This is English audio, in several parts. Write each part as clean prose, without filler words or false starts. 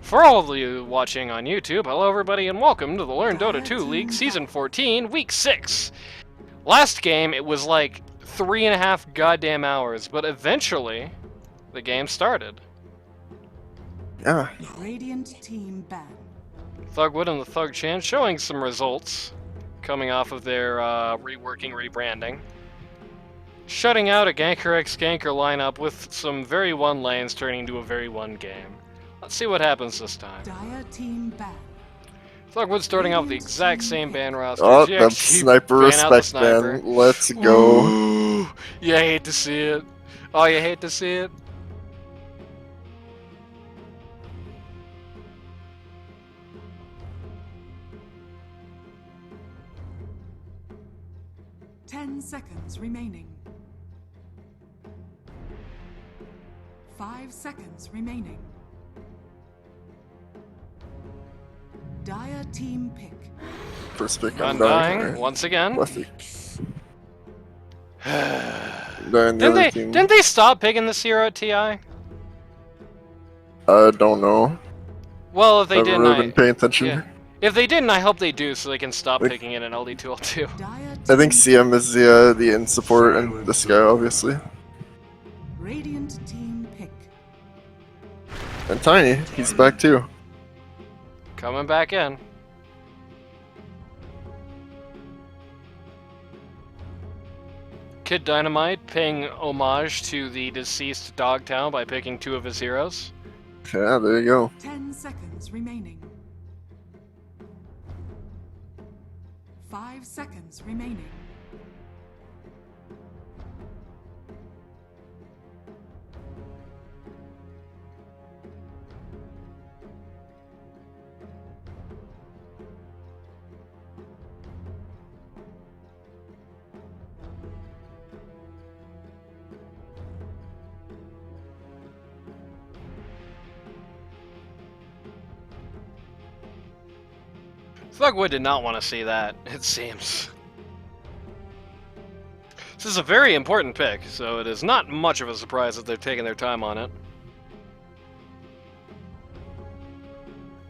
For all of you watching on YouTube, hello everybody and welcome to the Learn Dota 2 League Season 14, Week 6. Last game, it was like 3.5 goddamn hours, but eventually, the game started. Yeah. Radiant team ban. Thugwood and the Thug Chan showing some results, coming off of their rebranding. Shutting out a Ganker x Ganker lineup with some very one lanes turning into a very one game. Let's see what happens this time. Dire team ban. Thugwood starting out with the exact same ban roster. Oh, GX that's sniper ban out the respect, sniper. man. Let's go. Ooh, you hate to see it. Oh, you hate to see it. Ten seconds remaining. 5 seconds remaining. Dire team pick. First pick on Undying once again. Didn't they stop picking this hero at TI? I don't know. Well, if they I've didn't, really been paying attention. yeah. If they didn't, I hope they do, so they can stop picking it in LD2L2. I think CM is the in support and this guy obviously. Radiant team pick. And Tiny, he's back too. Coming back in. Kid Dynamite paying homage to the deceased Dogtown by picking 2 of his heroes. Yeah, there you go. 10 seconds remaining. 5 seconds remaining. Thugwood did not want to see that, it seems. This is a very important pick, so it is not much of a surprise that they're taking their time on it.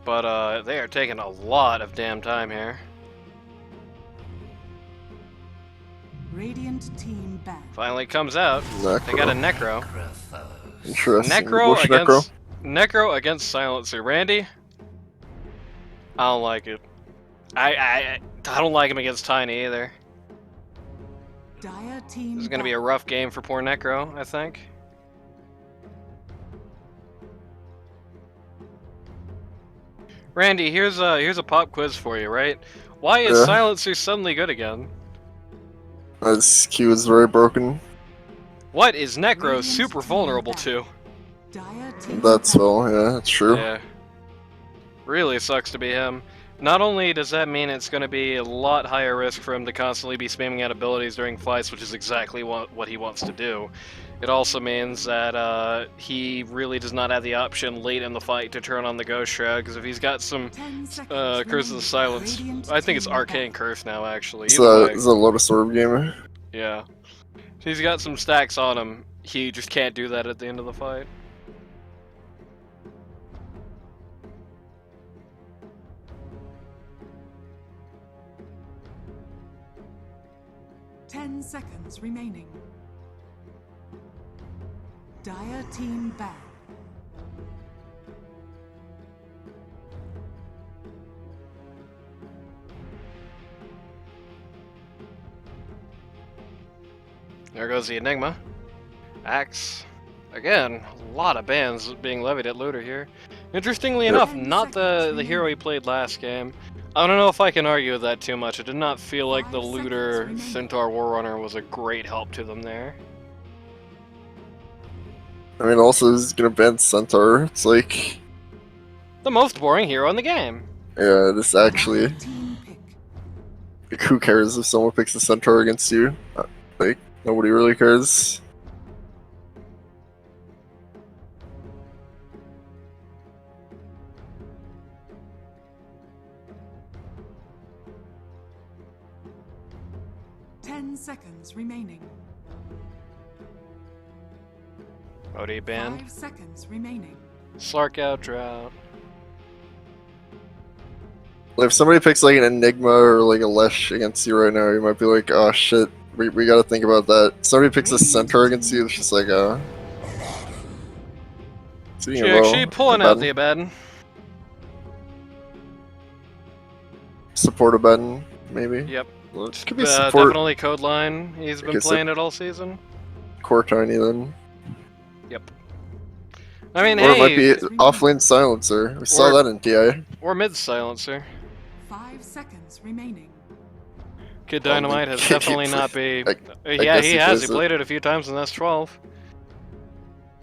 But they are taking a lot of damn time here. Radiant team ban. Finally comes out. They got a Necro. Interesting. Necro Bush against Necro against Silencer. Randy? I don't like it. I don't like him against Tiny either. Dire team This is gonna be a rough game for poor Necro, I think. Randy, here's a pop quiz for you, right? Why is Silencer suddenly good again? His Q is very broken. What is Necro super vulnerable to? Dire team That's well, yeah, that's true. Yeah. Really sucks to be him. Not only does that mean it's going to be a lot higher risk for him to constantly be spamming out abilities during fights, which is exactly what he wants to do, it also means that he really does not have the option late in the fight to turn on the Ghost Shroud, because if he's got some Curse of the Silence, I think it's Arcane Curse now, actually. It's a Lotus Orb game. Yeah. If he's got some stacks on him, he just can't do that at the end of the fight. Ten seconds remaining. Dire team ban. There goes the Enigma. Axe. Again, a lot of bans being levied at Looter here. Interestingly enough, not the hero he played last game. I don't know if I can argue with that too much. I did not feel like the Looter Centaur Warrunner was a great help to them there. I mean, also, he's gonna ban Centaur. It's like... The most boring hero in the game. Yeah, this actually... Team pick. Like, who cares if someone picks a Centaur against you? Like, nobody really cares. Seconds remaining. OD banned. 5 seconds remaining. Slark out, Drought. If somebody picks like an Enigma or like a Lesh against you right now, you might be like, oh shit, we gotta think about that. Somebody picks a Centaur against you, it's just like, Speaking of GXG pulling out the Abaddon. Support Abaddon, maybe? Yep. Well, it could be support Definitely Code Line. He's been playing it all season. Core Tiny then. Yep. I mean, or hey, it might be offlane Silencer. We saw that in TI. Or mid Silencer. 5 seconds remaining. Kid Dynamite has definitely not be. Yeah, he has. He played it a few times in S12.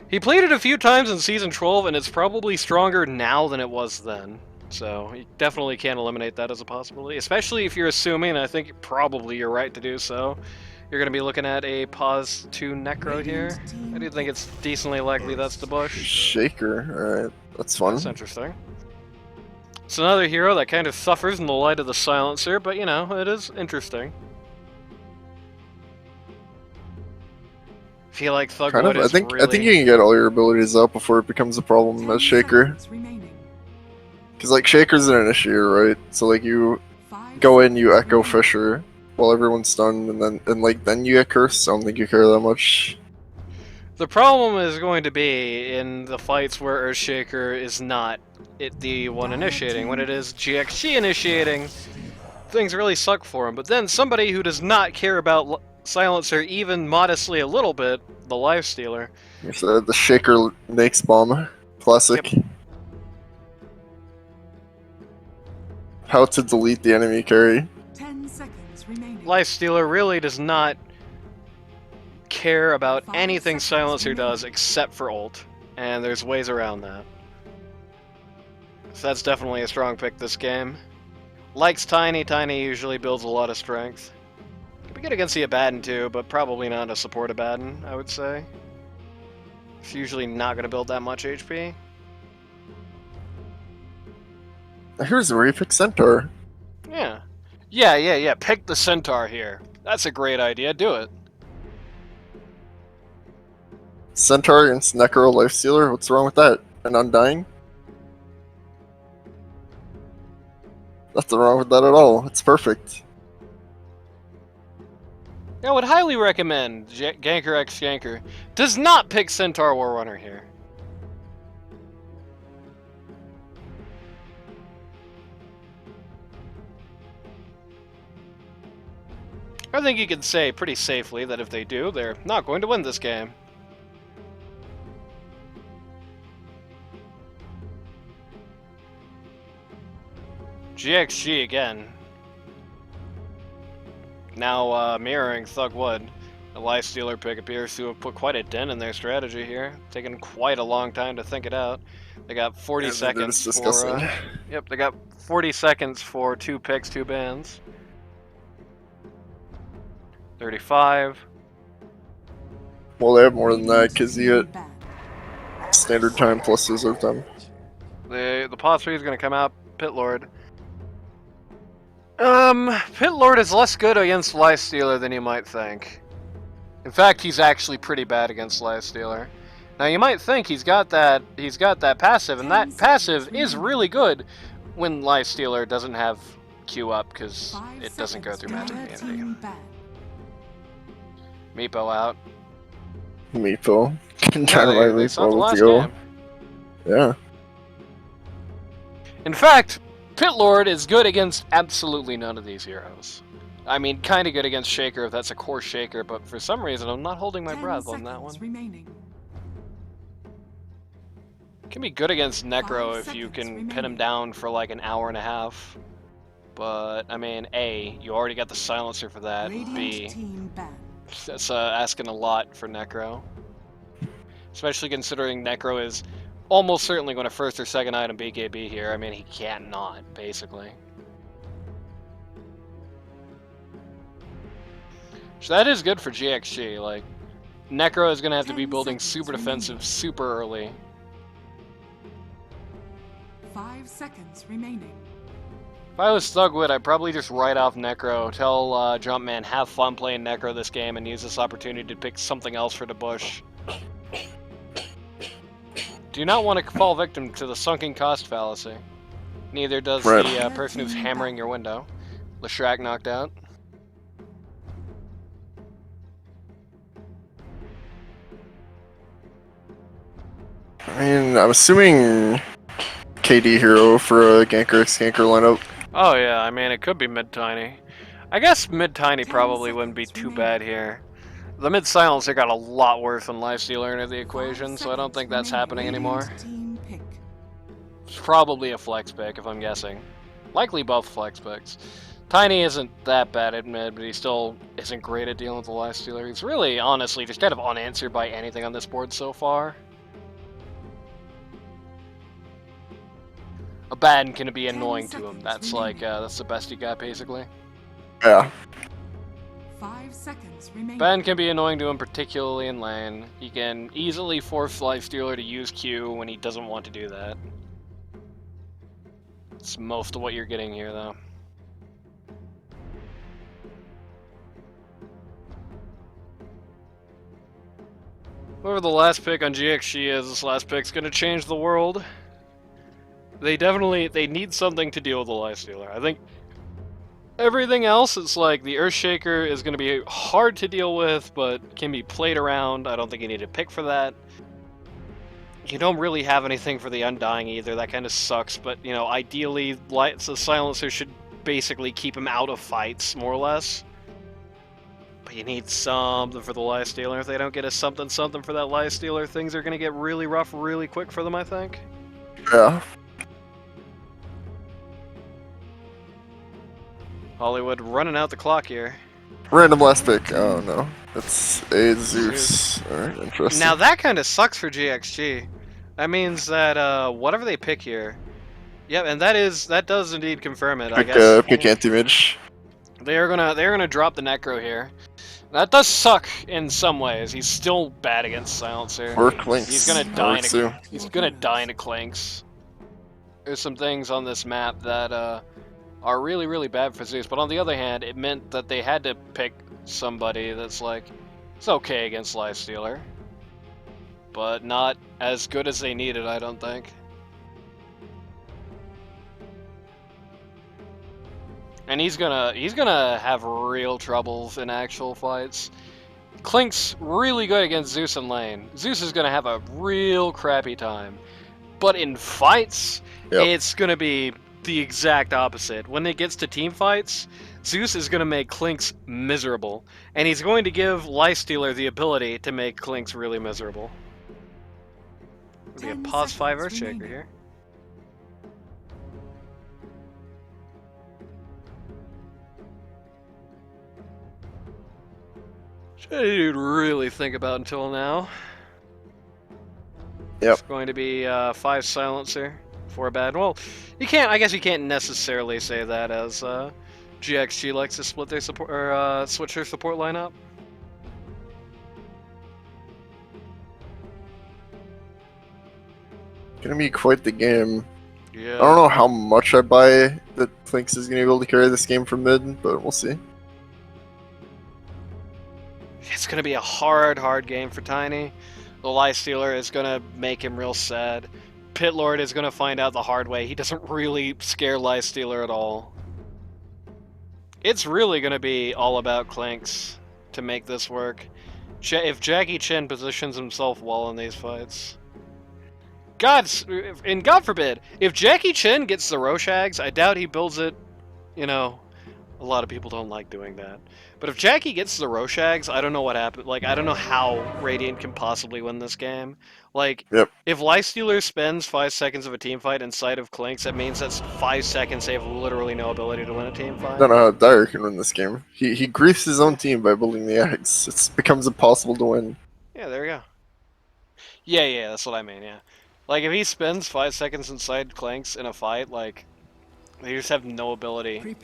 He played it a few times in Season 12, and it's probably stronger now than it was then. So, you definitely can't eliminate that as a possibility. Especially if you're assuming, and I think probably you're right to do so, you're going to be looking at a pause to Necro here. I do think it's decently likely that's the Bush. Shaker, alright. That's fun. That's interesting. It's another hero that kind of suffers in the light of the Silencer, but you know, it is interesting. I feel like Thugwood is I think you can get all your abilities up before it becomes a problem as Shaker. Because like Shaker's an initiator, right? So like you go in, you Echo Fisher while everyone's stunned, and then you get cursed. I don't think you care that much. The problem is going to be in the fights where Earthshaker is not the one initiating. When it is GXG initiating, things really suck for him. But then somebody who does not care about Silencer even modestly a little bit, the Lifestealer. So the Shaker makes bomb. Classic. Yep. How to delete the enemy carry. 10 seconds remaining. Lifestealer really does not care about anything Silencer does except for ult, and there's ways around that. So that's definitely a strong pick this game. Likes Tiny. Tiny usually builds a lot of strength. Could be good against the Abaddon too, but probably not a support Abaddon, I would say. It's usually not going to build that much HP. Here's where you pick Centaur. Yeah. Pick the Centaur here. That's a great idea. Do it. Centaur against Necro Lifestealer? What's wrong with that? An Undying? Nothing wrong with that at all. It's perfect. I would highly recommend Ganker x Ganker does not pick Centaur Warrunner here. I think you can say pretty safely that if they do, they're not going to win this game. GXG again. Now mirroring Thugwood. The Lifestealer pick appears to have put quite a dent in their strategy here. Taken quite a long time to think it out. They got 40 seconds for... yep, they got 40 seconds for 2 picks, 2 bans. 35. Well, they have more than that, because you get standard time plus reserve time. The pot 3 is going to come out. Pit Lord. Pit Lord is less good against Lifestealer than you might think. In fact, he's actually pretty bad against Lifestealer. Now you might think he's got that passive, and that passive is really good when Lifestealer doesn't have Q up because it doesn't go through magic immunity. Meepo out. Meepo. Dynamite Meepo, let's go. Yeah. In fact, Pit Lord is good against absolutely none of these heroes. I mean, kind of good against Shaker if that's a core Shaker, but for some reason I'm not holding my breath on that one. Can be good against Necro if you can pin him down for like an hour and a half. But, I mean, A, you already got the Silencer for that. B, that's asking a lot for Necro. Especially considering Necro is almost certainly going to first or second item BKB here. I mean, he can't not, basically. So that is good for GXG. Like, Necro is going to have to be building super defensive super early. 5 seconds remaining. If I was Thugwood, I'd probably just write off Necro, tell Jumpman, have fun playing Necro this game, and use this opportunity to pick something else for the bush. Do not want to fall victim to the sunken cost fallacy. Neither does Right. the person who's hammering your window. Leshrac knocked out. I mean, I'm assuming KD hero for a Ganker Skanker lineup. Oh yeah, I mean, it could be mid-tiny. I guess mid-tiny 10 probably wouldn't be seconds too remaining. bad here. The mid-silencer got a lot worse when Lifestealer entered the 5 equation, so I don't seconds think that's remaining. happening anymore. Radiant team pick. It's probably a flex pick, if I'm guessing. Likely both flex picks. Tiny isn't that bad at mid, but he still isn't great at dealing with the Lifestealer. He's really, honestly, just kind of unanswered by anything on this board so far. A Baden can be 10 annoying to him. seconds That's remaining. like, that's the best he got, basically. Yeah. 5 seconds remaining. Ben can be annoying to him, particularly in lane. He can easily force Lifestealer to use Q when he doesn't want to do that. It's most of what you're getting here, though. Whoever the last pick on GXG is, this last pick's gonna change the world. They need something to deal with the Lifestealer. I think everything else, it's like the Earthshaker is going to be hard to deal with, but can be played around. I don't think you need to pick for that. You don't really have anything for the Undying either. That kind of sucks, but, you know, ideally, the Silencer should basically keep him out of fights, more or less. But you need something for the Lifestealer. If they don't get a something for that Lifestealer, things are going to get really rough really quick for them, I think. Yeah. Hollywood running out the clock here. Random last pick. Oh no. It's a Zeus. Alright, interesting. Now that kind of sucks for GXG. That means that whatever they pick here, yep, and that does indeed confirm it. I guess pick anti-mage. they're gonna drop the Necro here. That does suck in some ways. He's still bad against Silencer. Or Clinks. He's gonna die. Works too. He's gonna die into Clinks. There's some things on this map that are really, really bad for Zeus. But on the other hand, it meant that they had to pick somebody that's like, it's okay against Lifestealer, but not as good as they needed, I don't think. And he's gonna have real troubles in actual fights. Clink's really good against Zeus in lane. Zeus is gonna have a real crappy time. But in fights, it's gonna be the exact opposite. When it gets to team fights, Zeus is going to make Clinks miserable, and he's going to give Lifestealer the ability to make Clinks really miserable. Gonna be a pause 5 Earthshaker here. Should I really think about until now? Yep. It's going to be 5 Silencer. For a bad, well, you can't. I guess you can't necessarily say that as GXG likes to split their support or switch their support lineup. Gonna be quite the game. Yeah. I don't know how much I buy that Clinks is gonna be able to carry this game from mid, but we'll see. It's gonna be a hard game for Tiny. The Lifestealer is gonna make him real sad. Pit Lord is going to find out the hard way. He doesn't really scare Lifestealer at all. It's really going to be all about Clinks to make this work. If Jackie Chan positions himself well in these fights. God forbid, if Jackie Chan gets the Roshags, I doubt he builds it, you know, a lot of people don't like doing that. But if Jackie gets the Roshags, I don't know what happened. Like, I don't know how Radiant can possibly win this game. Like, if Lifestealer spends 5 seconds of a team fight inside of Clinks, that means that's 5 seconds they have literally no ability to win a team fight. I don't know how Dire can win this game. He griefs his own team by building the eggs. It becomes impossible to win. Yeah, there we go. Yeah, that's what I mean, yeah. Like, if he spends 5 seconds inside Clinks in a fight, like, they just have no ability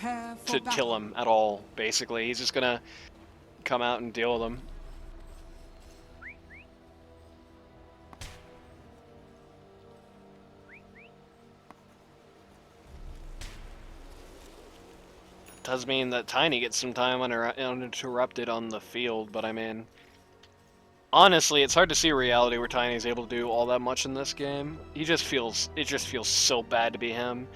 to kill him at all, basically. He's just gonna come out and deal with them. Does mean that Tiny gets some time uninterrupted on the field, but I mean, honestly, it's hard to see a reality where Tiny's able to do all that much in this game. It just feels so bad to be him.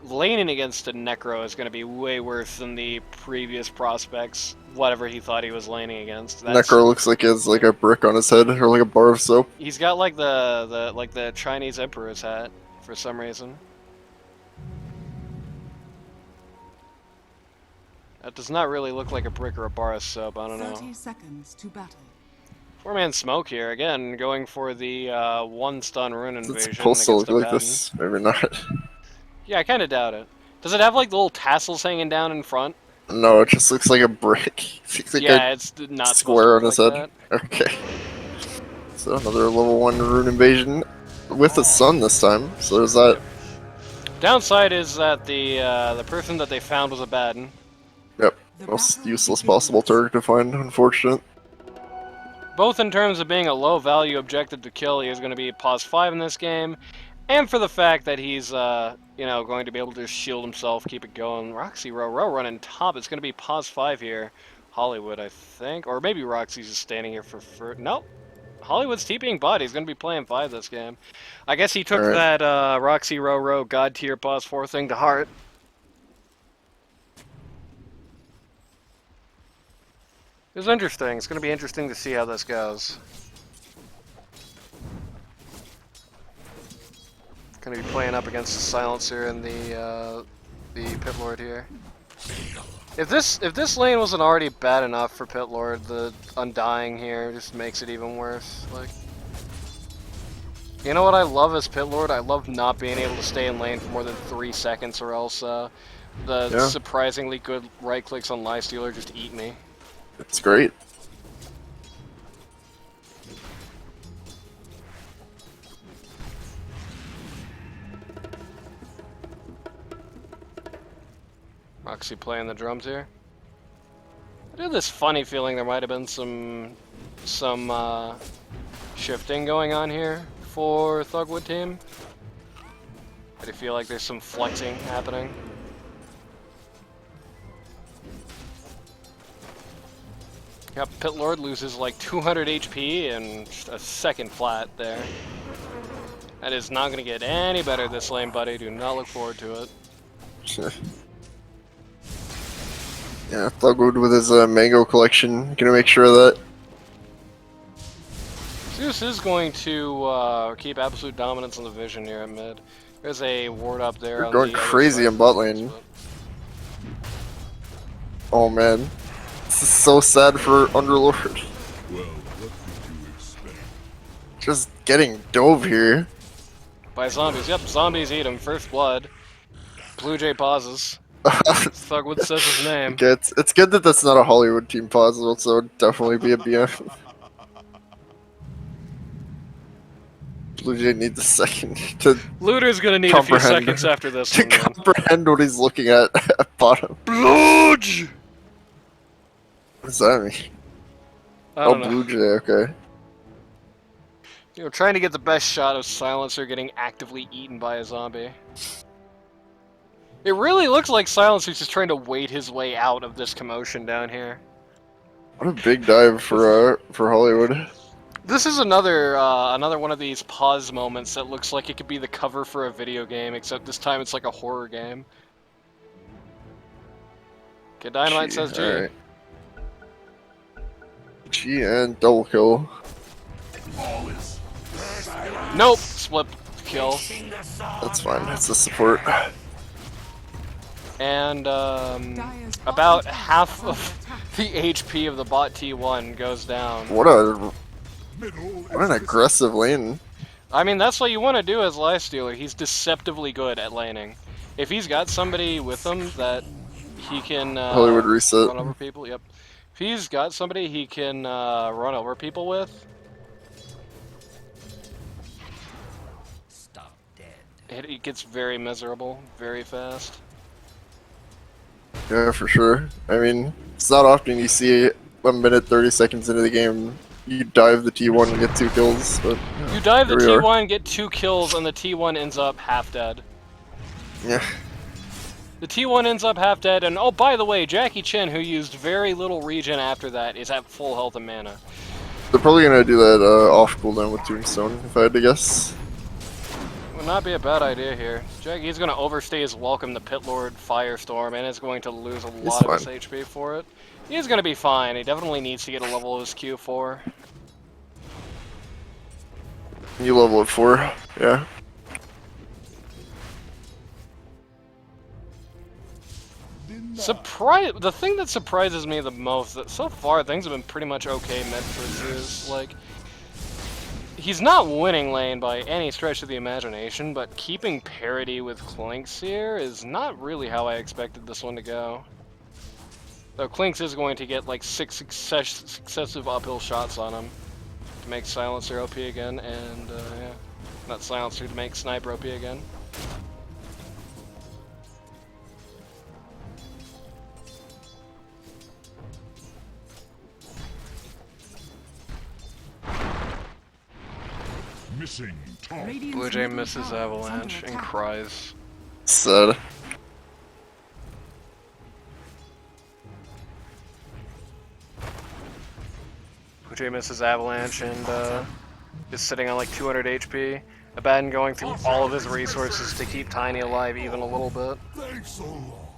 laning against a Necro is going to be way worse than the previous prospects, whatever he thought he was laning against. Necro looks like he has like a brick on his head or like a bar of soap. He's got like the Chinese Emperor's hat for some reason. That does not really look like a brick or a bar of soap, I don't know. 30 seconds to battle. 4-man smoke here, again, going for the 1-stun rune invasion. It's supposed to against look a like Batten. this, maybe not. Yeah, I kind of doubt it. Does it have like the little tassels hanging down in front? No, it just looks like a brick. It's like Yeah, a it's not square on supposed to his look head. like Okay. So another level 1 rune invasion with the sun this time. So there's that. that. Downside is that the person that they found was a Batten. Yep. Most useless possible target to find, unfortunate. Both in terms of being a low-value objective to kill, he is going to be pos 5 in this game, and for the fact that he's, you know, going to be able to shield himself, keep it going. Roxy Row running top. It's going to be pos 5 here. Hollywood, I think, or maybe Roxy's just standing here for nope. Hollywood's TPing bot. He's going to be playing 5 this game. I guess he took that Roxy Row God tier pos 4 thing to heart. It was interesting. It's going to be interesting to see how this goes. Going to be playing up against the Silencer and the Pit Lord here. If this lane wasn't already bad enough for Pit Lord, the Undying here just makes it even worse. Like, you know what I love as Pit Lord? I love not being able to stay in lane for more than 3 seconds, or else the surprisingly good right clicks on Lifestealer just eat me. It's great. Roxy playing the drums here. I have this funny feeling there might have been some shifting going on here for Thugwood team. I do feel like there's some flexing happening. Yep, Pit Lord loses like 200 HP and just a second flat there. That is not going to get any better this lane, buddy. Do not look forward to it. Yeah, Thugwood with his mango collection, gonna make sure that. Zeus is going to keep absolute dominance on the vision here at mid. There's a ward up there. They're on going the crazy in bot lane. Oh man, this is so sad for Underlord. Well, what did you expect? Just getting dove here. By zombies. Yep, zombies eat him. First blood. Blue Jay pauses. Thugwood says his name. Okay, it's good that that's not a Hollywood team pause, so it would definitely be a BM. Blue Jay needs a second to Looter's gonna need a few seconds after this to one, man. comprehend what he's looking at bottom. Bludge! What does that mean? I Oh, don't know. Blue Jay, okay. You know, trying to get the best shot of Silencer getting actively eaten by a zombie. It really looks like Silencer's just trying to wait his way out of this commotion down here. What a big dive for Hollywood. This is another another one of these pause moments that looks like it could be the cover for a video game, except this time it's like a horror game. Okay, Dynamite G, says G. alright. G and double kill. Nope, split kill. That's fine, that's the support. And about half of the HP of the bot T1 goes down. What an aggressive lane. I mean, that's what you want to do as Lifestealer. He's deceptively good at laning. If he's got somebody with him that he can Hollywood reset. run over people, yep. If he's got somebody he can run over people with, Stop dead. it gets very miserable, very fast. Yeah, for sure. I mean, it's not often you see 1 minute 30 seconds into the game, you dive the T1 and get 2 kills, but You dive the here we are. T1, get 2 kills, and the T1 ends up half dead. Yeah. The T1 ends up half dead, and oh, by the way, Jackie Chan, who used very little regen after that, is at full health and mana. They're probably gonna do that off cooldown with Tombstone, if I had to guess. Would not be a bad idea here. He's going to overstay his welcome to Pit Lord Firestorm and is going to lose a lot of his HP for it. He's going to be fine. He definitely needs to get a level of his Q4. You level at 4, yeah. The thing that surprises me the most, that so far things have been pretty much okay mid for Zeus. Like, he's not winning lane by any stretch of the imagination, but keeping parity with Clinks here is not really how I expected this one to go. Though Clinks is going to get like 6 successive uphill shots on him to make Silencer OP again, and yeah, not Silencer, to make Sniper OP again. Missing top. Blue Jay misses Avalanche and cries. Sad. Blue Jay misses Avalanche and is sitting on like 200 HP. Abaddon going through all of his resources to keep Tiny alive even a little bit. Thanks so long.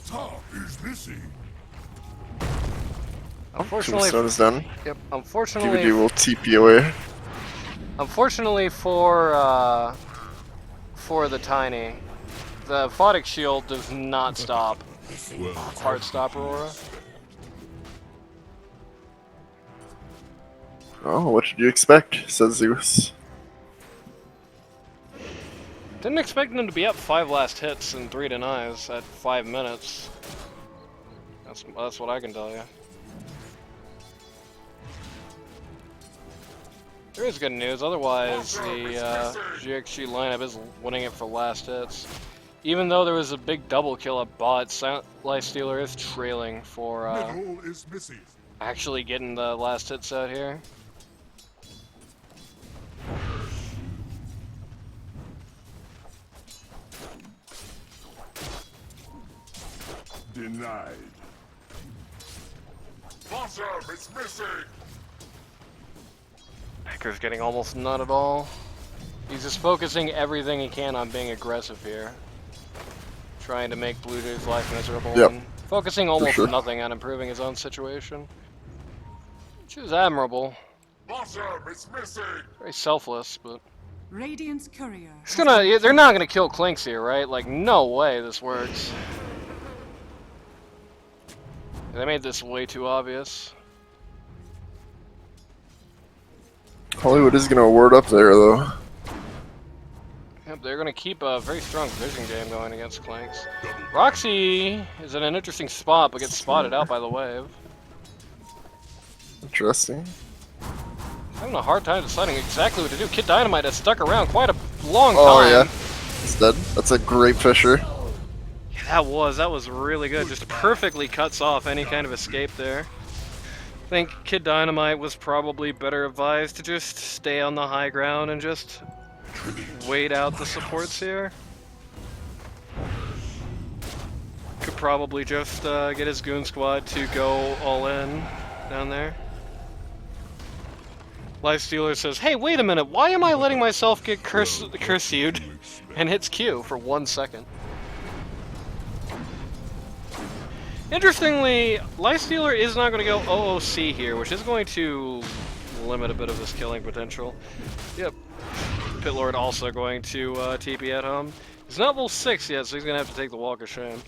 Top is missing. Unfortunately, Tombstone is done. Yep. Unfortunately, DVD will TP away. Unfortunately for the Tiny, the Photic Shield does not stop. Well, Hard stop Aurora. Oh, what did you expect? Says Zeus. Didn't expect him to be up 5 last hits and 3 denies at 5 minutes. That's what I can tell you. There is good news, otherwise the GXG lineup is winning it for last hits. Even though there was a big double kill at bot, Lifestealer is trailing for middle is missing. actually getting the last hits out here. Denied. Bottom is missing. Ganker's getting almost none at all. He's just focusing everything he can on being aggressive here. Trying to make Blue Jay's life miserable. Yep. And focusing almost sure. nothing on improving his own situation. Which is admirable. Bottom is missing. Very selfless, but... Radiant's courier. They're not gonna kill Clinks here, right? Like, no way this works. They made this way too obvious. Hollywood is gonna ward up there though. Yep, they're gonna keep a very strong vision game going against Clinks. Roxy is in an interesting spot, but gets spotted out by the wave. Interesting. Having a hard time deciding exactly what to do. Kid Dynamite has stuck around quite a long Oh time. yeah, he's dead. That's a great Fisher. Yeah, that was really good. Just perfectly cuts off any kind of escape there. I think Kid Dynamite was probably better advised to just stay on the high ground and just wait out the supports here. Could probably just get his goon squad to go all in down there. Lifestealer says, hey, wait a minute, why am I letting myself get cursued? And hits Q for 1 second. Interestingly, Lifestealer is not going to go OOC here, which is going to limit a bit of his killing potential. Yep. Pitlord also going to TP at home. He's not level 6 yet, so he's going to have to take the Walk of Shame.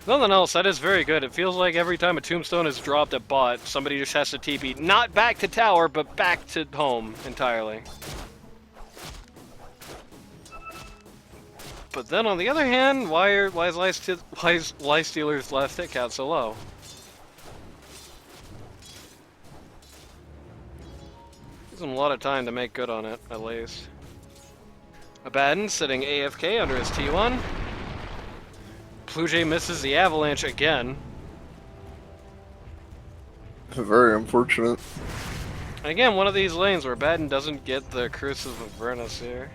Nothing else, that is very good. It feels like every time a tombstone is dropped at bot, somebody just has to TP, not back to tower, but back to home entirely. But then on the other hand, why is Lifestealer's last hit count so low? Gives him a lot of time to make good on it, at least. Abaddon sitting AFK under his T1. Blue Jay misses the Avalanche again. Very unfortunate. And again, one of these lanes where Abaddon doesn't get the Curse of Avernus here.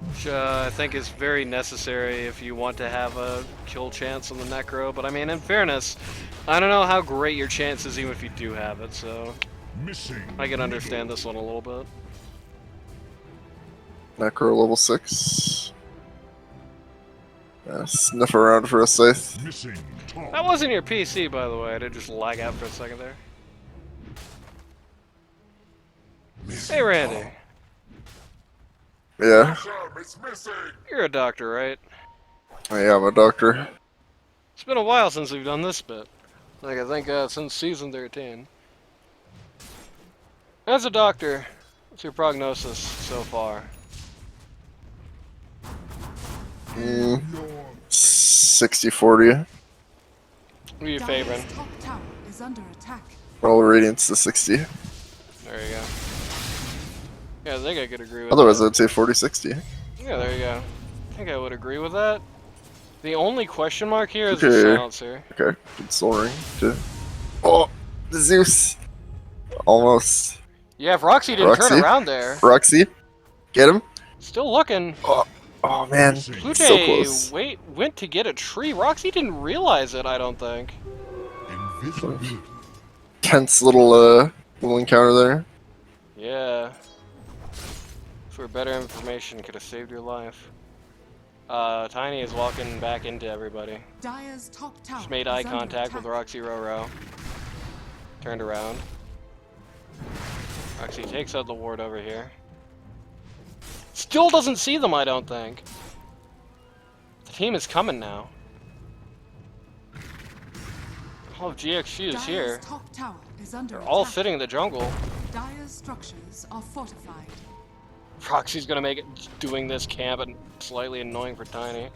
Which I think is very necessary if you want to have a kill chance on the Necro. But I mean, in fairness, I don't know how great your chance is even if you do have it, so... I can understand this one a little bit. Necro level 6. Sniff around for a scythe. Missing top. That wasn't your PC, by the way. I did just lag out for a second there. Missing Hey, Randy. Yeah, Bottom is missing. You're a doctor, right? I am a doctor. It's been a while since we've done this bit. Like, I think since season 13. As a doctor, what's your prognosis so far? 60-40. Who are you favoring? Dire's top tower is under attack. Roll Radiance to 60. There you go. Yeah, I think I could agree with Otherwise, that. I'd say 40-60. Yeah, there you go. I think I would agree with that. The only question mark here is Okay. the silencer. Okay, good soul ring. Oh, Zeus! Almost. Yeah, if Roxy didn't turn Roxy? around there. Roxy, get him. Still looking. Oh man, Missing. so close. Went to get a tree. Roxy didn't realize it, I don't think. Invisibility. Tense little encounter there. Yeah. For better information, could have saved your life. Tiny is walking back into everybody. Dire's top tower Just made is eye under contact with attack. Roxy Roro. Turned around. Roxy takes out the ward over here. Still doesn't see them, I don't think. The team is coming now. All of GXG is Dire's here. top tower is under They're all attack. sitting in the jungle. Dire's structures are fortified. Roxy's gonna make it doing this camp and slightly annoying for Tiny.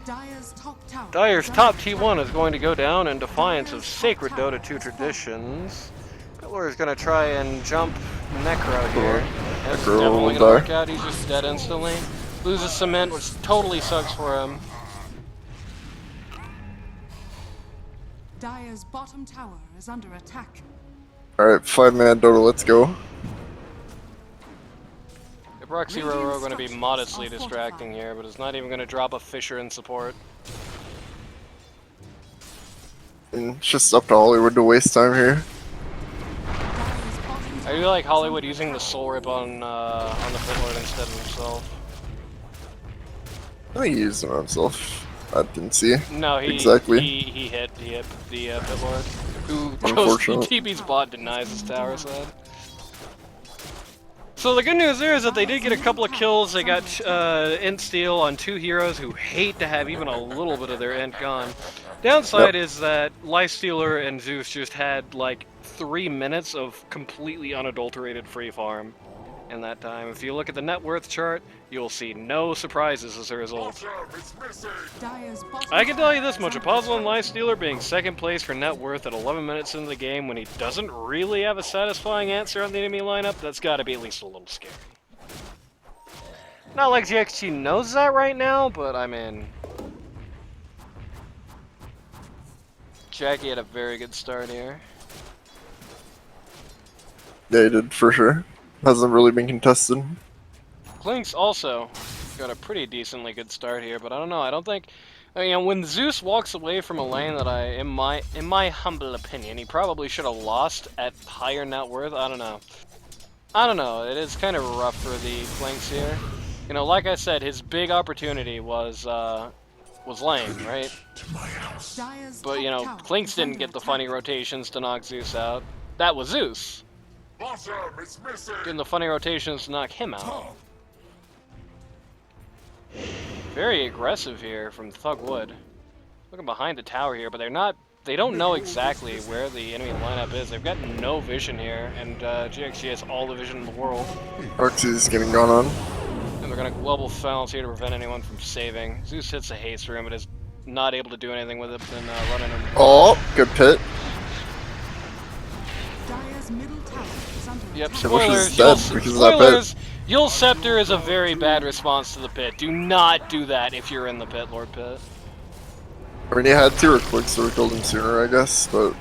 Dire's top tower. Dyer's is top under T1 attack. is going to go down in defiance of sacred Dota 2 traditions. Pillar is going to try and jump Necro here. That's Necro definitely will going to die. work out. He's just dead instantly. Loses cement, which totally sucks for him. Dire's bottom tower is under attack. Alright, 5-man Dota, let's go. Roxy Roro going to be modestly distracting here, but it's not even going to drop a Fisher in support. And it's just up to Hollywood to waste time here. Dire's bottom I tower do like is Hollywood under using the attack. Soul Rip on the Fiddler instead of himself. I think he used it on himself. I didn't see. No, Exactly. he hit the Fiddler, who chose Unfortunate. TB's bot denies his tower side. So the good news there is that they did get a couple of kills. They got int steal on 2 heroes who hate to have even a little bit of their int gone. Downside is that Lifestealer and Zeus just had like 3 minutes of completely unadulterated free farm in that time. If you look at the net worth chart, you'll see no surprises as a result. Bottom is missing. Dire's bottom I can tell you tower this is much, under Apostle and attack. Lifestealer being second place for net worth at 11 minutes into the game when he doesn't really have a satisfying answer on the enemy lineup, that's gotta be at least a little scary. Not like GXG knows that right now, but I mean... Jackie had a very good start here. Yeah, he did, for sure. Hasn't really been contested. Clinks also got a pretty decently good start here, but I don't know, I don't think... You know, when Zeus walks away from a lane that in my humble opinion, he probably should have lost at higher net worth, I don't know. I don't know, it is kind of rough for the Clinks here. You know, like I said, his big opportunity was lane, right? To my house. Dire's But, you top know, tower Clinks is didn't under get the attack. funny rotations to knock Zeus out. That was Zeus. Bottom is missing. Getting the funny rotations to knock him out. Top. Very aggressive here from Thugwood. Looking behind the tower here, but they don't know exactly where the enemy lineup is. They've got no vision here, and GXG has all the vision in the world. Arxie's getting gone on. And they're gonna global silence here to prevent anyone from saving. Zeus hits a haste room, but is not able to do anything with it than running him. Oh, good pit. Dire's middle tower is under Yep, attack. I wish it was spoilers. dead because of that pit. Spoilers. Yule Scepter is a very bad response to the pit. Do not do that if you're in the pit, Lord Pit. I mean, he had 2 clicks, so we killed him sooner, I guess, but...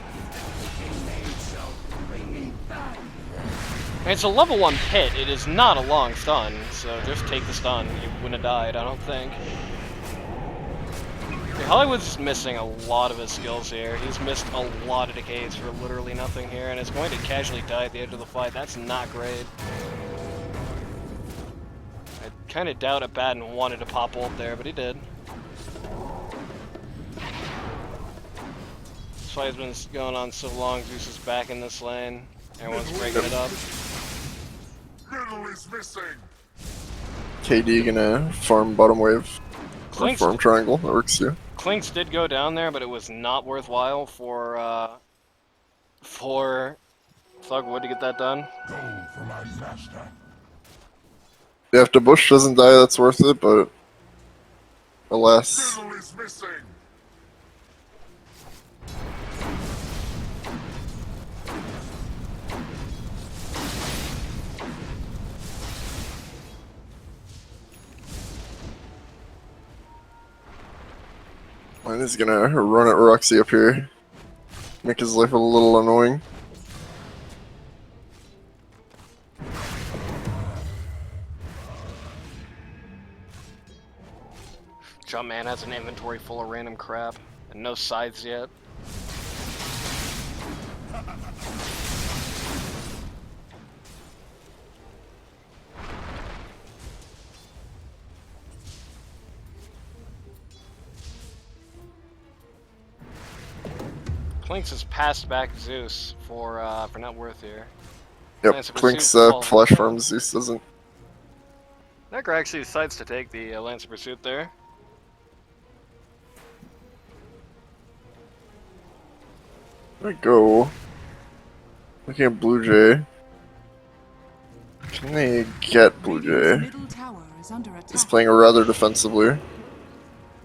It's a level 1 pit. It is not a long stun, so just take the stun. You wouldn't have died, I don't think. Okay, Hollywood's missing a lot of his skills here. He's missed a lot of decays for literally nothing here, and is going to casually die at the end of the fight. That's not great. I kind of doubt Abaddon wanted to pop ult there, but he did. This fight's been going on so long, Zeus is back in this lane. Everyone's breaking it up. Middle is missing. KD gonna farm bottom wave. Or Clinks, farm triangle, that works too. Clinks did go down there, but it was not worthwhile for Thugwood to get that done. Go for my master. Yeah, if the bush doesn't die, that's worth it, but alas. Middle is missing. Mine is gonna run at Roxy up here. Make his life a little annoying. Jumpman has an inventory full of random crap, and no scythes yet. Clinks has passed back Zeus for not worth here. Yep, Lancer Clink's Pursuit, well, flash farm, Zeus doesn't. Necker actually decides to take the Lancer Pursuit there. There we go. Looking at Blue Jay. Can they get Blue Radiant's Jay? middle tower is under He's attack. playing rather defensively.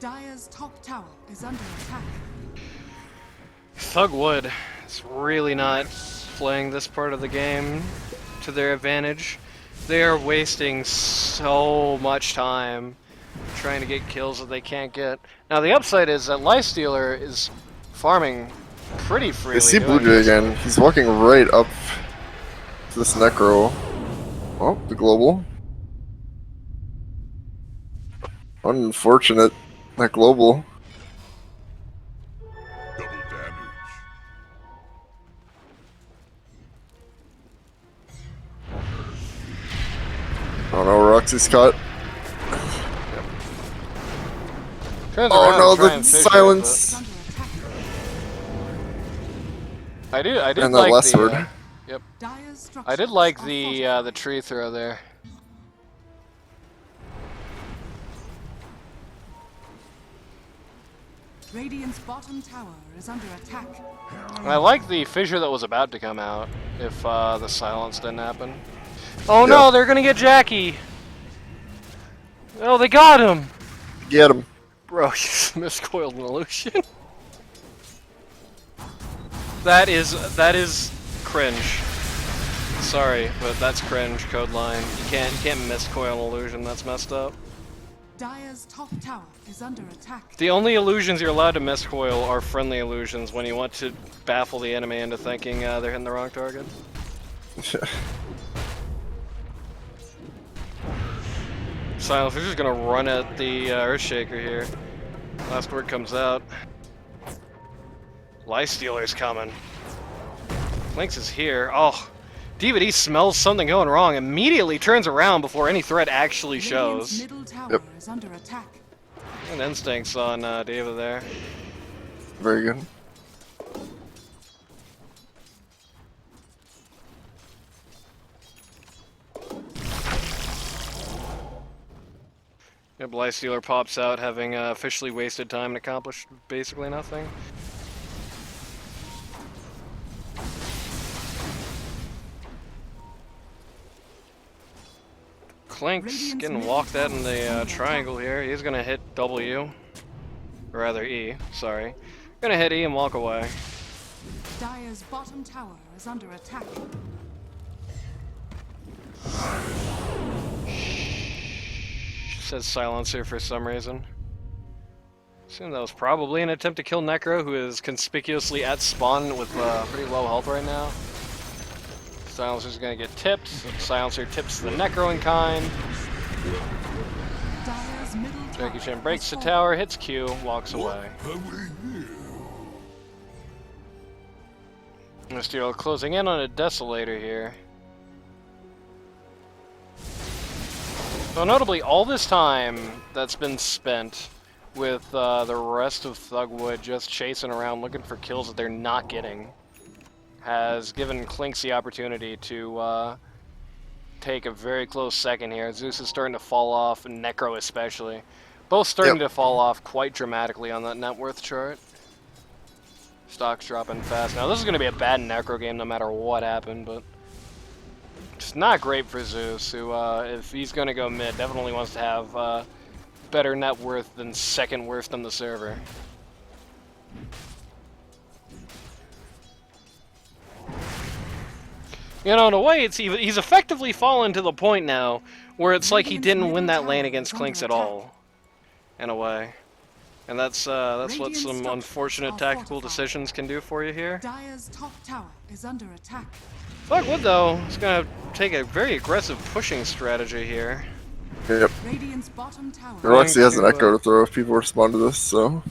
Dire's top tower is under attack. Thugwood is really not playing this part of the game to their advantage. They are wasting so much time trying to get kills that they can't get. Now the upside is that Lifestealer is farming pretty freely. I see Blue doing Jay this. again. He's walking right up to this Necro. Oh, the global. Unfortunate. That global. Double damage. Oh no, Roxy's caught. Turns Oh around no, and try the and fish it, silence. Is under attack. but I did And that like last the, word. Dire's structures I did like are the fortified. tree throw there. Radiant's bottom tower is under attack. And I like the fissure that was about to come out if the silence didn't happen. Oh no, Yeah. they're gonna get Jackie! Oh, they got him! Get him. Bro, you miscoiled an illusion. That is cringe. Sorry, but that's cringe, code line. You can't miscoil an illusion, that's messed up. Dire's top tower is under attack. The only illusions you're allowed to miscoil are friendly illusions when you want to baffle the enemy into thinking they're hitting the wrong target. Silence, we're just gonna run at the Earthshaker here. Last word comes out. Lifestealer's coming. Lynx is here. Oh, DVD smells something going wrong, immediately turns around before any threat actually Radiant's shows. middle tower Yep. is under attack. And instincts on Diva there. Very good. Yep, Lifestealer pops out having officially wasted time and accomplished basically nothing. Clink's Radiant's getting middle walked at in tower is the under triangle here. He's gonna hit W. Or rather E, sorry. Gonna hit E and walk away. Dire's bottom tower is under attack. Says silencer for some reason. Assume that was probably an attempt to kill Necro, who is conspicuously at spawn with pretty low health right now. Silencer's gonna get tipped. Silencer tips the Necro in kind. Dire's middle Jackie tower Chan breaks is the falling. tower, hits Q, walks away. Mysterio closing in on a Desolator here. So notably, all this time that's been spent with the rest of Thugwood just chasing around looking for kills that they're not getting has given Clinks the opportunity to take a very close second here. Zeus is starting to fall off, and Necro especially. Both starting to fall off quite dramatically on that net worth chart. Stock's dropping fast. Now this is going to be a bad Necro game no matter what happened, but it's not great for Zeus, who, if he's going to go mid, definitely wants to have better net worth than second worst on the server. You know, in a way, he's effectively fallen to the point now where it's like he didn't win that lane against Clinks at all, in a way. And that's what some unfortunate tactical decisions can do for you here. Dire's top tower is under attack. Thugwood, though, is going to take a very aggressive pushing strategy here. Yep. Radiant's bottom tower. Roxy has an echo to throw if people respond to this, so.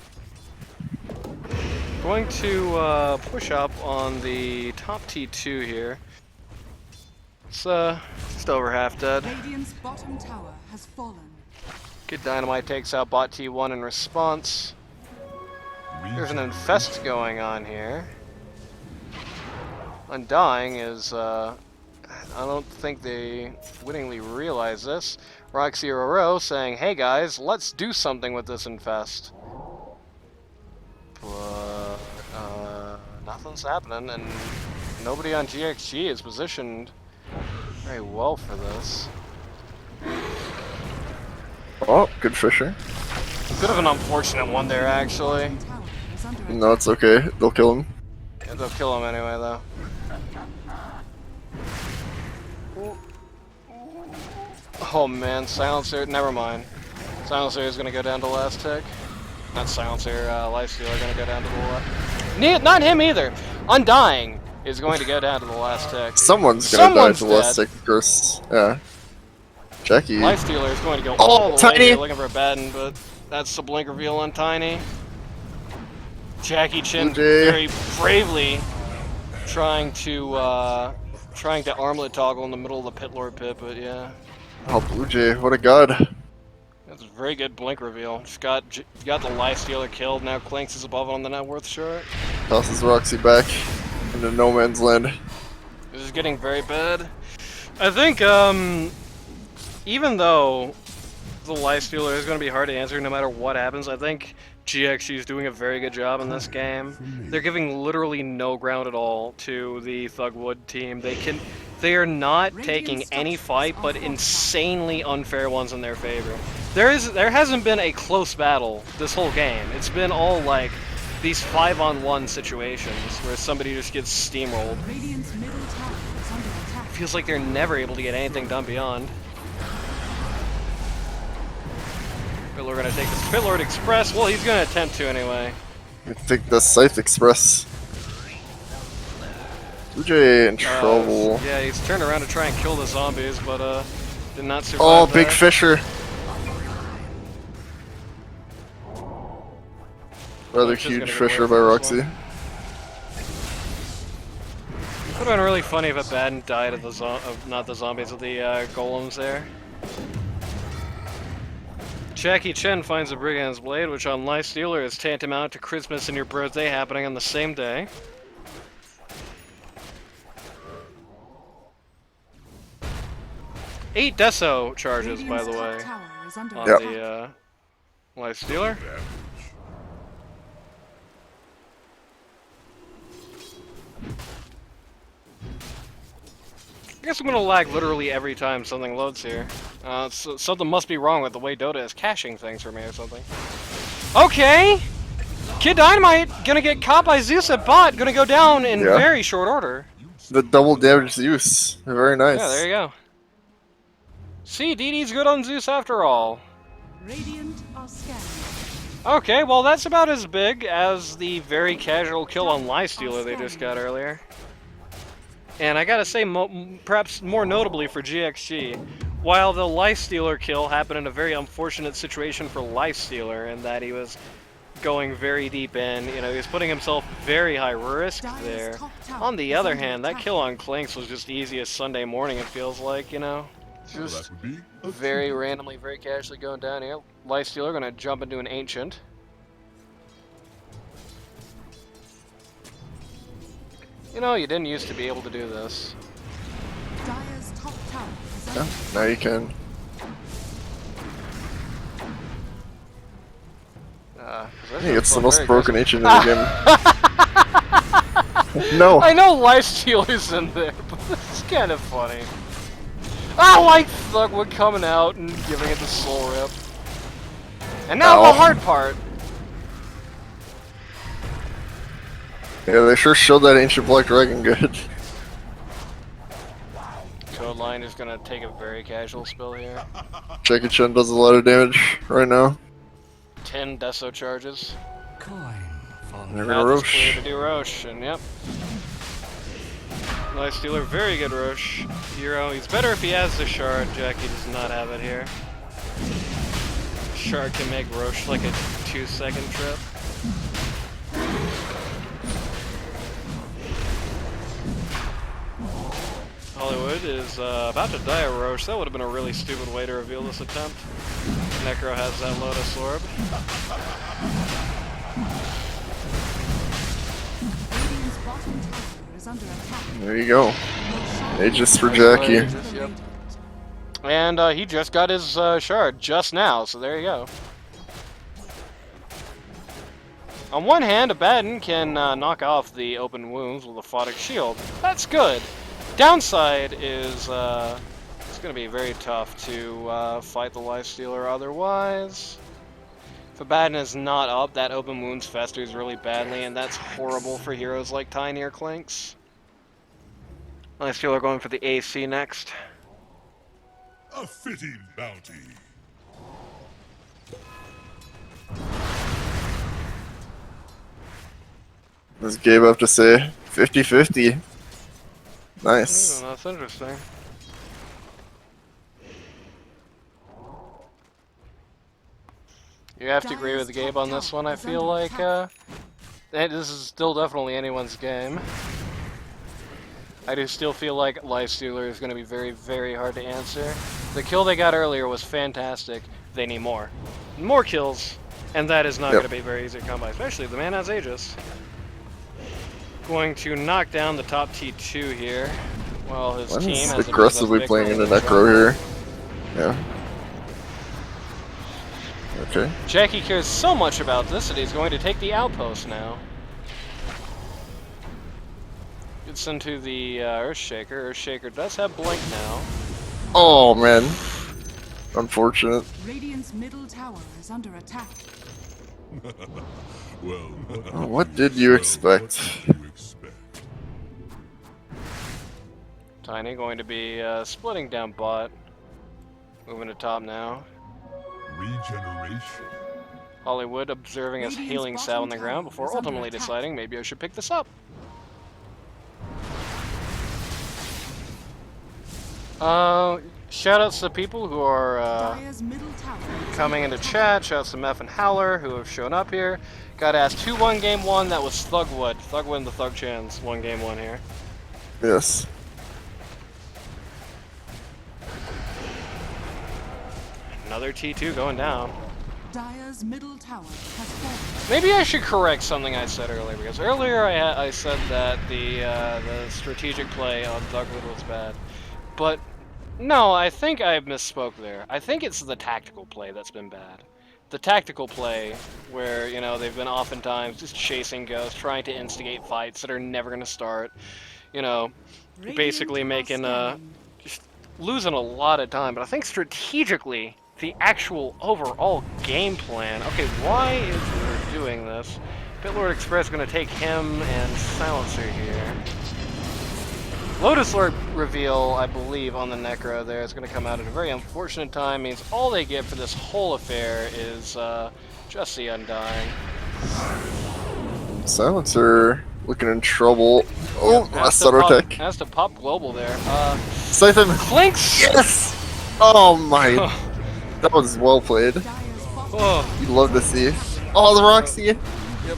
Going to push up on the top T2 here. It's just over half dead. Radiant's bottom tower has fallen. Good Dynamite takes out bot T1 in response. There's an infest going on here. Undying is, I don't think they wittingly realize this. Roxy Roro saying, hey guys, let's do something with this infest. But, nothing's happening, and nobody on GXG is positioned very well for this. Oh, good Fisher. Bit of an unfortunate one there, actually. Tower is under attack. No, it's okay. They'll kill him. Yeah, they'll kill him anyway, though. Oh man, Silencer, never mind. Silencer is gonna go down to last tick. Not Silencer, Lifestealer gonna go down to the last. Not him either! Undying is going to go down to the last tick. Someone's gonna die to the last dead. tick, of course. Yeah. Jackie. Lifestealer is going to go all the way Tiny! here looking for a Batten, but that's the blink reveal on Tiny. Jackie Chin Jay. very bravely trying to armlet toggle in the middle of the Pit Lord pit, but yeah. Oh, Blue Jay, what a god. That's a very good blink reveal. Just got the Lifestealer killed. Now Clinks is above it on the net worth chart. Tosses Roxy back into no man's land. This is getting very bad. I think even though the Lifestealer is going to be hard to answer no matter what happens, I think GXG is doing a very good job in this game. They're giving literally no ground at all to the Thugwood team. They are not taking any fight, but insanely unfair ones in their favor. There hasn't been a close battle this whole game. It's been all like these 5-on-1 situations where somebody just gets steamrolled. Radiant's middle tower is under attack. Feels like they're never able to get anything done beyond. We're gonna take this Pit Lord Express. Well, he's gonna attempt to anyway. We can take the Scythe Express. Blue Jay in trouble. Yeah, he's turned around to try and kill the zombies, but did not survive. Oh, big that. Fisher. Rather Which is huge gonna be Fisher weird by for this Roxy. one. It would have been really funny if a Batten died of not the zombies, of the golems there. Jackie Chen finds a Brigand's Blade, which on Lifestealer is tantamount to Christmas and your birthday happening on the same day. Eight Deso charges, by the way, Tower is under on Yep. the Lifestealer. I guess I'm gonna lag literally every time something loads here. So something must be wrong with the way Dota is caching things for me or something. Okay! Kid Dynamite gonna get caught by Zeus at bot, gonna go down in Yeah. very short order. The double damage use. Very nice. Yeah, there you go. See, DD's good on Zeus after all. Radiant are scanned. Okay, well that's about as big as the very casual kill on Lifestealer they just got earlier. And I gotta say, perhaps more notably for GXG, while the Lifestealer kill happened in a very unfortunate situation for Lifestealer, in that he was going very deep in, you know, he was putting himself very high risk there. On the other hand, that kill on Clinks was just easy as Sunday morning, it feels like, you know. Well, Just that would be a very treat. randomly, very casually going down here. Lifestealer gonna jump into an Ancient. You know, you didn't used to be able to do this. Dire's top tower is Yeah, under now you can. Hey, it's the most broken ancient in the game. No! I know Lifestealer's in there, but this is kind of funny. I like Thugwood coming out and giving it the soul rip. And now Ow. the hard part. Yeah, they sure showed that ancient black dragon good. Codeline is gonna take a very casual spill here. Jackie Chan does a lot of damage right now. 10 Deso charges. They're Path gonna is clear Roche. to do Roche, and yep. Lifestealer, very good Roche. Hero, he's better if he has the shard. Jackie does not have it here. Shard can make Roche like a 2-second trip. Hollywood is about to die a Roche. That would have been a really stupid way to reveal this attempt. Necro has that Lotus Orb. Radiant's bottom tower is under attack. There you go. Aegis for Nice Jackie. Aegis, yep. And he just got his shard just now, so there you go. On one hand, Abaddon can knock off the open wounds with a Photic Shield. That's good. Downside is it's going to be very tough to fight the Lifestealer otherwise. If Abaddon is not up, that open wounds festers really badly, and that's horrible for heroes like Tiny or Clinks. Lifestealer going for the AC next. A fitting bounty. Does Gabe have to say 50-50? Nice. That's interesting. You have to agree with Gabe on this one. I feel like this is still definitely anyone's game. I do still feel like Lifestealer is going to be very, very hard to answer. The kill they got earlier was fantastic. They need more. More kills, and that is not going to be very easy to come by, especially if the man has Aegis. Going to knock down the top T2 here. Well, his team Len's has aggressively playing into Necro here. Yeah. Okay. Jackie cares so much about this that he's going to take the outpost now. Gets into the Earthshaker. Earthshaker does have Blink now. Oh man. Unfortunate. Radiant's middle tower is under attack. Well, Oh, what did you expect? what did you expect? Tiny going to be splitting down bot. Moving to top now. Regeneration. Hollywood observing his Radiant's healing salve on the bottom ground tower before is under ultimately attack. deciding maybe I should pick this up. Shoutouts to the people who are Dire's middle tower is coming under into attack. chat. Shoutouts to Meth and Howler who have shown up here. Got asked 2-1 game 1. That was Thugwood. Thugwood and the Thug Chans won game 1 here. Yes. Another T2 going down. Dire's middle tower has fallen. Maybe I should correct something I said earlier, because earlier I said that the strategic play on Thugwood was bad. But no, I think I misspoke there. I think it's the tactical play that's been bad. The tactical play where, you know, they've been oftentimes just chasing ghosts, trying to instigate fights that are never going to start. You know, Radiant basically are making scanning. just losing a lot of time. But I think strategically, the actual overall game plan. Okay, why is Lord doing this? Bitlord Express going to take him and Silencer here. Lotus Lord reveal, I believe, on the Necro there is going to come out at a very unfortunate time. Means all they get for this whole affair is just the Undying. Silencer looking in trouble. Oh, Has to last auto pop- attack. Has to pop global there. Siphon. Clinks! Yes! Oh my. That was well played. Dire's bottom Oh, You'd love to see. Oh, the Roxy. yep,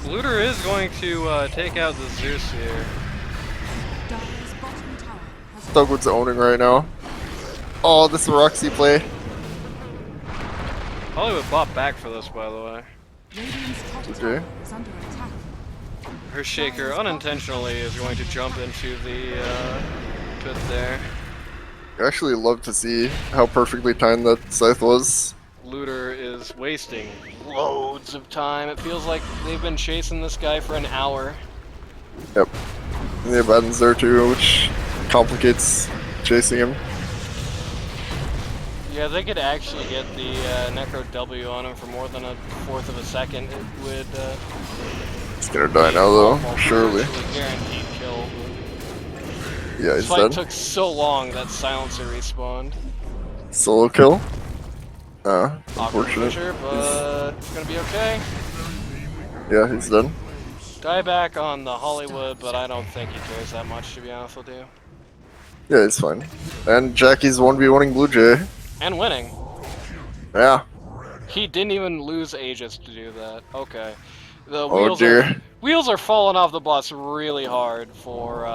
Looter is going to take out the Zeus here. Dire's bottom tower has Thugwood's owning right now. Oh, this Roxy play. Hollywood bought back for this, by the way. Radiant's top Okay. tower is under attack. Her shaker unintentionally is going to jump into the pit there. I actually love to see how perfectly timed that scythe was. Looter is wasting loads of time. It feels like they've been chasing this guy for an hour. Yep. And the Abaddon's there too, which complicates chasing him. Yeah, they could actually get the Necro W on him for more than a fourth of a second. It would He's gonna die now though, surely. virtually guaranteed kill. Yeah, This he's fight dead. took so long that Silencer respawned. Solo kill. Awkward Unfortunate. Fisher, but it's gonna be okay. Yeah, he's done. Die back on the Hollywood, but I don't think he cares that much, to be honest with you. Yeah, he's fine. And Jackie's 1v1ing Blue Jay. And winning. Yeah. He didn't even lose Aegis to do that. Okay. The Oh dear. wheels are falling off the bus really hard for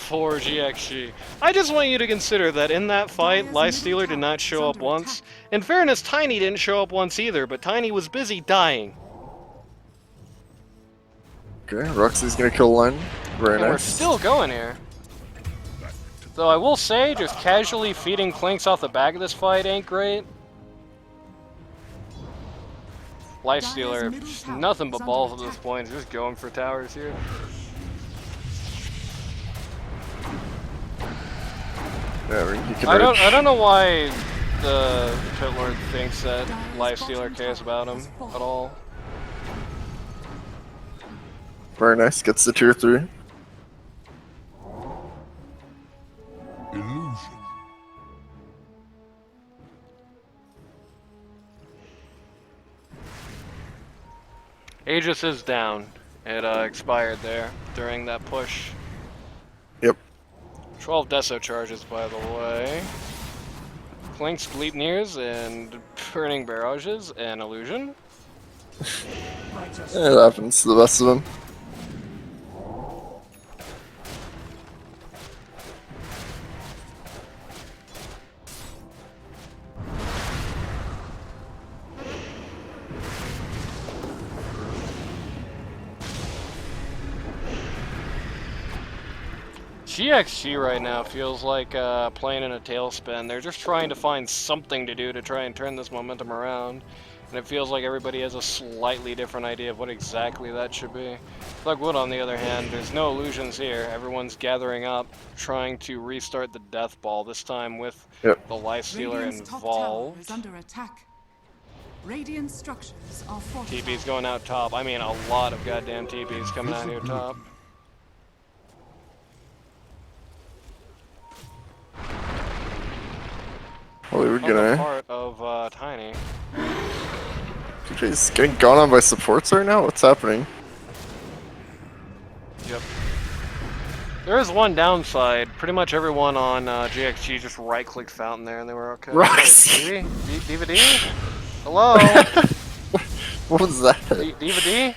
GXG. I just want you to consider that in that fight, Lifestealer did not show up once. In fairness, Tiny didn't show up once either, but Tiny was busy dying. Okay, Roxy's gonna kill line. Very And we're nice. still going here. Though I will say, just casually feeding Clinks off the back of this fight ain't great. Lifestealer, just nothing but balls at this point, just going for towers here. Yeah, I mean, he can I reach. don't know why the Pit Lord thinks that Lifestealer cares about him at all. Very nice, gets the tier 3. Illusion. Aegis is down. It expired there during that push. Yep. 12 Deso charges, by the way. Clinks, Bleepneers, and Burning Barrages, and Illusion. Yeah, it happens to the best of them. GXG right now feels like playing in a tailspin. They're just trying to find something to do to try and turn this momentum around. And it feels like everybody has a slightly different idea of what exactly that should be. Thugwood, on the other hand, there's no illusions here. Everyone's gathering up, trying to restart the Death Ball, this time with the Lifestealer Radiant's top tower is involved. under attack. Radiant structures are fortified. TP's going out top. I mean, a lot of goddamn TP's coming out here top. Hollywood On the gonna. part of Tiny. He's getting gone on by supports right now? What's happening? Yep. There is one downside. Pretty much everyone on GXG just right-clicked Fountain there and they were okay. Roxy! DVD? Hello? What was that? DVD?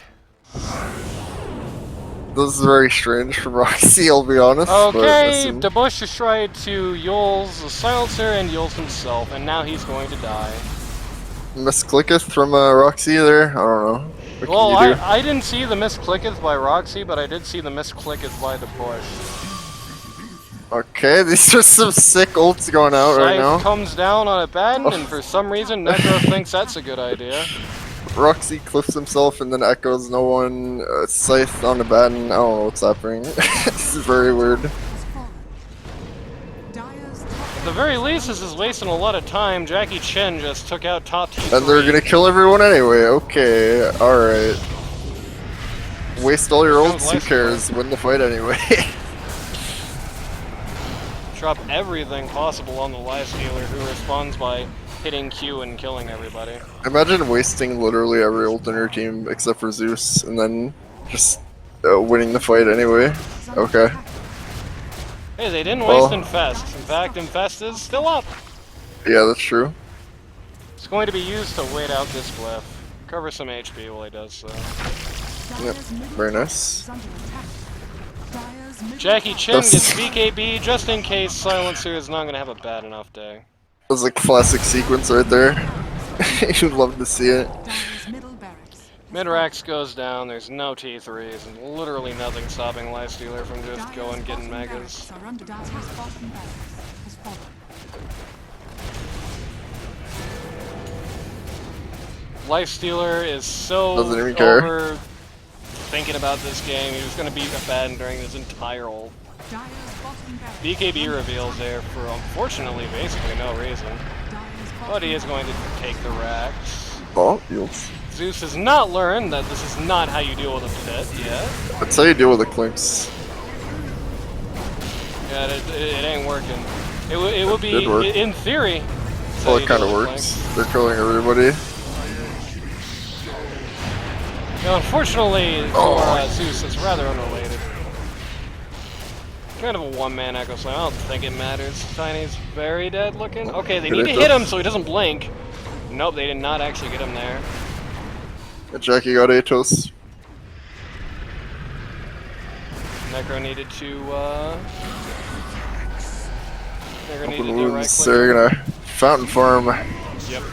This is very strange for Roxy, I'll be honest. but Okay, listen. the Bush just tried to Yules the Silencer and Yules himself, and now he's going to die. Misclicketh from Roxy there? I don't know. What Well, can you do? I didn't see the misclicketh by Roxy, but I did see the misclicketh by the Bush. Okay, these are some sick ults going out right Scythe now. comes down on a Abaddon, and for some reason Necro thinks that's a good idea. Roxy cliffs himself and then echoes no one. Scythe on the Abaddon. I don't know what's happening. This is very weird. Has fallen. Dire's top At the very least, this is wasting a lot of time. Jackie Chen just took out top T3. And they're gonna kill everyone anyway. Okay, alright. Waste all your ults, who cares? Win the fight anyway. Drop everything possible on the Lifestealer, who responds by hitting Q and killing everybody. Imagine wasting literally every ult in your team except for Zeus and then just winning the fight anyway. is under Okay. attack. Hey, they didn't Well- waste Infest. In fact, Infest is still up. Yeah, that's true. It's going to be used to wait out this glyph. Cover some HP while he does so. Yep, Dire's middle very tower nice. is under attack. Dire's Jackie Chin gets BKB just in case Silencer is not going to have a bad enough day. That was a classic sequence right there. You'd love to see it. Midrax goes down, there's no T3s, and literally nothing stopping Lifestealer from just going getting megas. Lifestealer is so Doesn't even care. over thinking about this game. He was going to beat Abaddon during his entire ult. BKB reveals there for, unfortunately, basically no reason. But he is going to take the racks. Oh, yields. Zeus has not learned that this is not how you deal with a pit yet. That's how you deal with the clinks. Yeah, it ain't working. It would be, Did work. in theory. Well, it kind of works. They're killing everybody. Now, unfortunately for Zeus, it's rather unrelated. Kind of a one-man Echo Slam. I don't think it matters. Tiny's very dead looking. Okay, they need to hit him so he doesn't blink. Nope, they did not actually get him there. Jackie got Atos. Necro needed to, Necro needed Open to do right wounds. click. They're gonna fountain farm. Yep.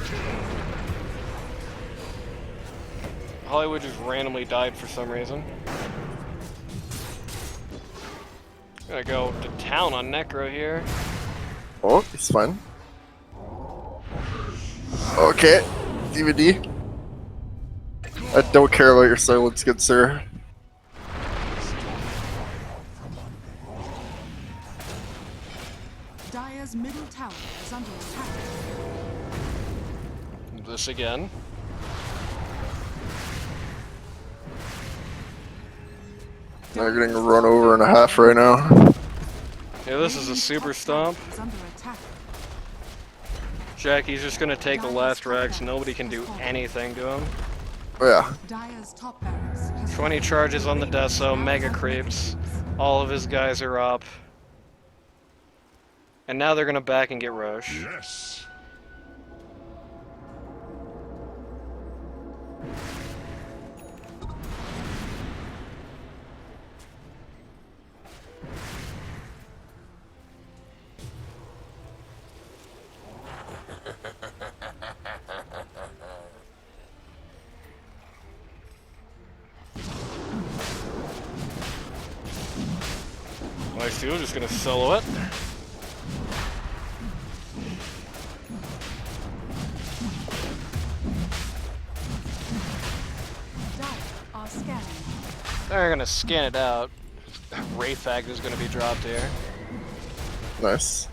Hollywood just randomly died for some reason. Gonna go to town on Necro here. Oh, he's fine. Okay, DVD. I don't care about your silence, good sir. Dire's middle tower is under attack. This again. They're getting run over in a half right now. Yeah, this is a super stomp. Is under attack. Jackie's just gonna take the last rags. Nobody can do anything to him. Oh, yeah. Dire's top barracks has 20 charges on the Deso, mega creeps. All of his guys are up. And now they're gonna back and get Roche. Yes. Lifestealer just gonna solo it. Dire are scanning. They're gonna scan it out. Wraithfag is gonna be dropped here. Nice.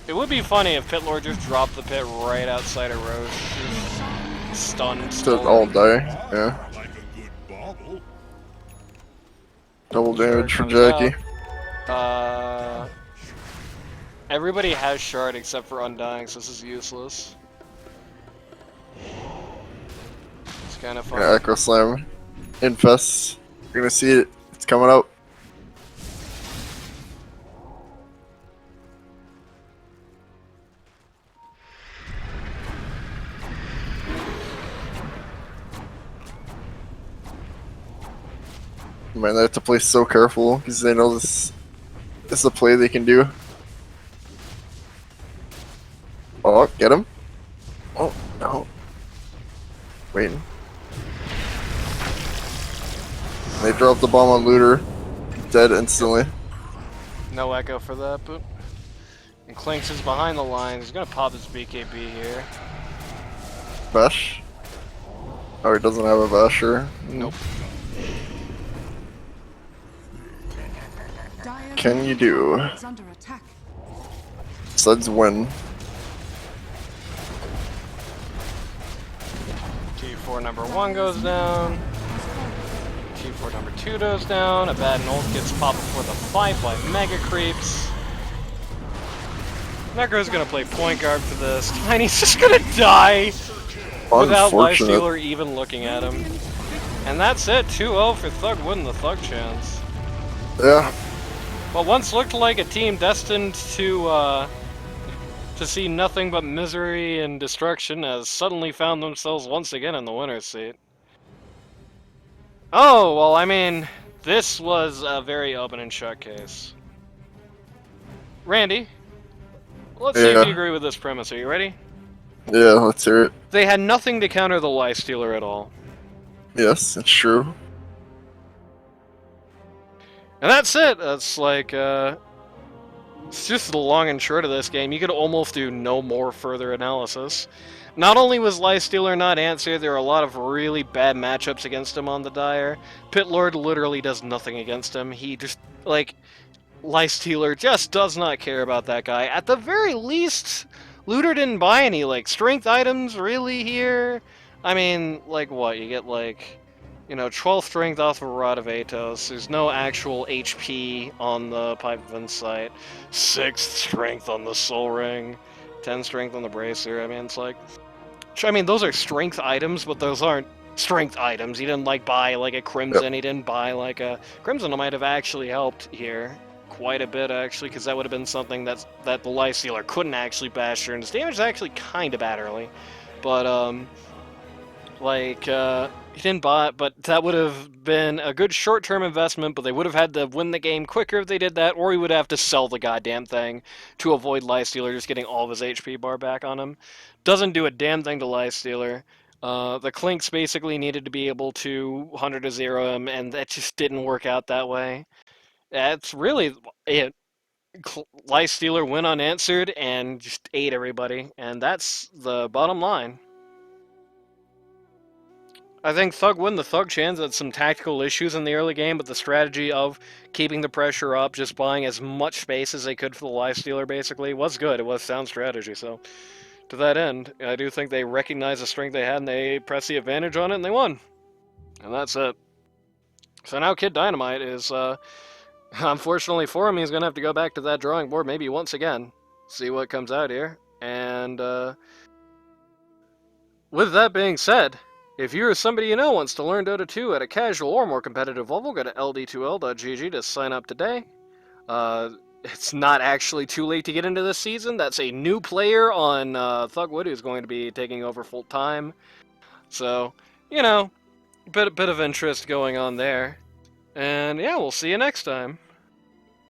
It would be funny if Pit Lord just dropped the pit right outside of Roche. Stunned. Still all die. Yeah. Like a good bauble. Double damage for Comes Jackie. Everybody has shard except for Undying, so this is useless. It's kind of Gonna fun. Echo Slam. Infest. You're gonna see it. It's coming out. Man, they have to play so careful because they know this is a play they can do. Oh, get him. Oh, no. Waiting. They dropped the bomb on Looter. Dead instantly. No echo for that, but... And Clinks is behind the line. He's gonna pop his BKB here. Bash. Oh, he doesn't have a basher. Nope. Dire's Can you do? is under attack. Besides win. T4 number 1 goes down. T4 number 2 goes down. Abaddon ult gets popped before the fight by Mega Creeps. Necro's gonna play point guard for this. Tiny's just gonna die without Unfortunate. Lifestealer even looking at him. And that's it, 2-0 for Thug winning the Thug chance. Yeah. What once looked like a team destined to see nothing but misery and destruction has suddenly found themselves once again in the winner's seat. Oh, well, I mean, This was a very open and shut case. Randy, let's see if you Yeah. agree with this premise. Are you ready? Yeah, let's hear it. They had nothing to counter the Lifestealer at all. Yes, it's true. And that's it. That's like, it's just the long and short of this game. You could almost do no more further analysis. Not only was Lifestealer not answered, there are a lot of really bad matchups against him on the Dire. Pit Lord literally does nothing against him. He just, like, Lifestealer just does not care about that guy. At the very least, Looter didn't buy any, like, strength items really here. I mean, like, what? You get, like, 12 strength off of Rod of Atos. There's no actual HP on the Pipe of Insight. 6th strength on the Soul Ring. 10 strength on the Bracer. I mean, it's like... I mean, those are strength items, but those aren't strength items. He didn't, like, buy, like, a Crimson. He didn't buy, like, a... Crimson might have actually helped here. Quite a bit, actually, because that would have been something that the Lifestealer couldn't actually bash her, and his damage is actually kind of bad early. But, he didn't buy it, but that would have been a good short-term investment, but they would have had to win the game quicker if they did that, or he would have to sell the goddamn thing to avoid Lifestealer just getting all of his HP bar back on him. Doesn't do a damn thing to Lifestealer. The Clinks basically needed to be able to 100 to 0 him, and that just didn't work out that way. That's really it. Lifestealer went unanswered and just ate everybody, and that's the bottom line. I think Thug won the Thug Chans had some tactical issues in the early game, but the strategy of keeping the pressure up, just buying as much space as they could for the Lifestealer basically, was good. It was sound strategy, so to that end, I do think they recognized the strength they had and they pressed the advantage on it and they won. And that's it. So now Kid Dynamite is, unfortunately for him, he's going to have to go back to that drawing board maybe once again, see what comes out here. And with that being said, if you or somebody you know wants to learn Dota 2 at a casual or more competitive level, go to ld2l.gg to sign up today. It's not actually too late to get into this season. That's a new player on Thugwood who's going to be taking over full time. So, bit of interest going on there. And yeah, we'll see you next time.